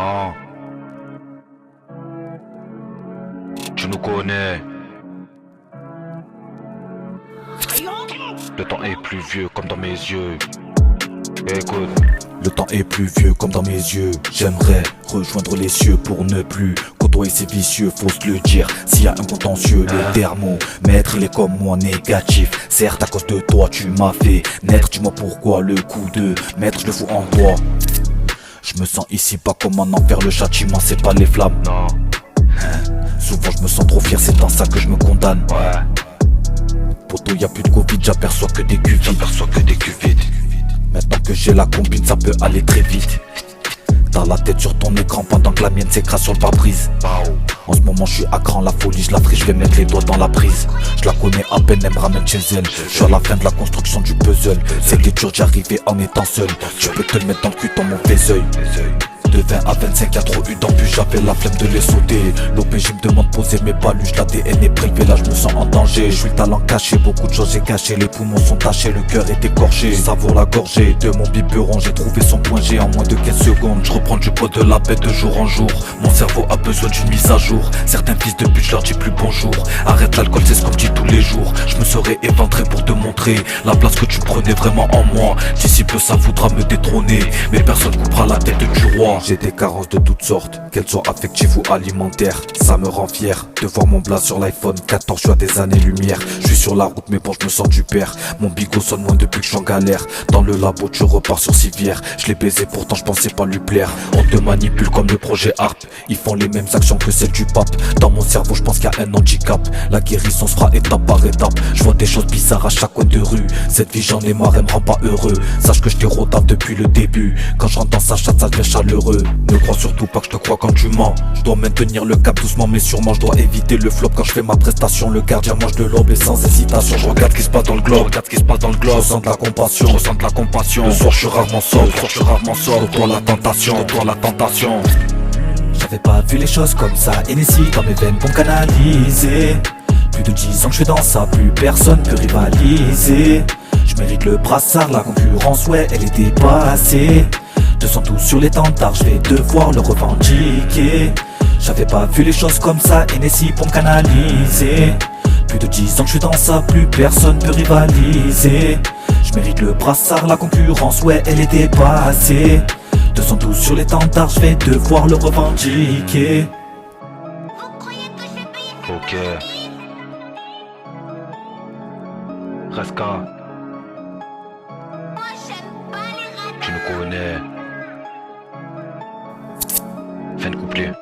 Ah. Tu nous connais. Le temps est plus vieux comme dans mes yeux. Écoute. Le temps est plus vieux comme dans mes yeux. J'aimerais rejoindre les cieux pour ne plus côtoyer ces vicieux, faut se le dire. S'il y a un contentieux, le thermomètre il est comme moi négatif. Certes à cause de toi tu m'as fait naître. Dis-moi pourquoi le coup de maître je le fous en toi. Je me sens ici pas comme un enfer. Le châtiment c'est pas les flammes. Non. Souvent je me sens trop fier, c'est dans ça que je me condamne. Ouais. Poto y'a plus de Covid, j'aperçois que des cuvides. Maintenant que j'ai la combine, ça peut aller très vite. T'as la tête sur ton écran pendant que la mienne s'écrase sur le pare-brise. En ce moment je suis à cran, la folie je la ferai, je vais mettre les doigts dans la prise. Je la connais à peine, elle me ramène chez elle. Je suis à la fin de la construction du puzzle. C'était dur d'y arriver en étant seul. Tu peux te le mettre dans le cul dans mon faiseuil. De 20 à 25 y'a trop eu d'embûches, j'avais la flemme de les sauter. L'OPJ me demande de poser mes paluches, l'ADN est prélevé, là je me sens en danger. Je suis le talent caché, beaucoup de choses j'ai caché. Les poumons sont tachés, le cœur est écorché. Savoure la gorgée de mon biberon, j'ai trouvé son point G en moins de 15 secondes. Je reprends du poids de la bête de jour en jour. Mon cerveau a besoin d'une mise à jour. Certains fils de pute, je leur dis plus bonjour. Arrête l'alcool, c'est ce qu'on me dit tous les jours. Je me serais éventré pour te montrer la place que tu prenais vraiment en moi. D'ici peu ça voudra me détrôner, mais personne coupera la tête du roi. J'ai des carences de toutes sortes, qu'elles soient affectives ou alimentaires. Ça me rend fier de voir mon blaze sur l'iPhone 14, je suis à des années-lumière. Je suis sur la route mais bon je me sens du père. Mon bigot sonne moins depuis que je suis en galère. Dans le labo tu repars sur civière. Je l'ai baisé pourtant je pensais pas lui plaire. On te manipule comme le projet Harp. Ils font les mêmes actions que celles du pape. Dans mon cerveau je pense qu'il y a un handicap. La guérison se fera étape par étape. Je vois des choses bizarres à chaque coin de rue. Cette vie j'en ai marre, elle me rend pas heureux. Sache que je t'ai rodave depuis le début. Quand je rentre dans sa chatte ça devient chaleureux. Ne crois surtout pas que je te crois quand tu mens. Je dois maintenir le cap doucement mais sûrement. Je dois éviter le flop quand je fais ma prestation. Le gardien mange de l'aube et sans hésitation. Je regarde ce qui se passe dans le globe, Je ressens de la compassion, Le soir je suis rarement sobre, Toi la tentation, J'avais pas vu les choses comme ça. Hennessy dans mes veines pour me canaliser. Plus de 10 ans que je suis dans ça, plus personne peut rivaliser. Je mérite le brassard, la concurrence ouais elle est dépassée. 212 sur l'étendard, je vais devoir le revendiquer. J'avais pas vu les choses comme ça, Hennessy pour me canaliser. Plus de 10 ans que je suis dans ça, plus personne peut rivaliser. Je mérite le brassard, la concurrence ouais elle est dépassée. 212 sur l'étendard, je vais devoir le revendiquer. Ok. Raska. Tu nous connais. Fin de couplet.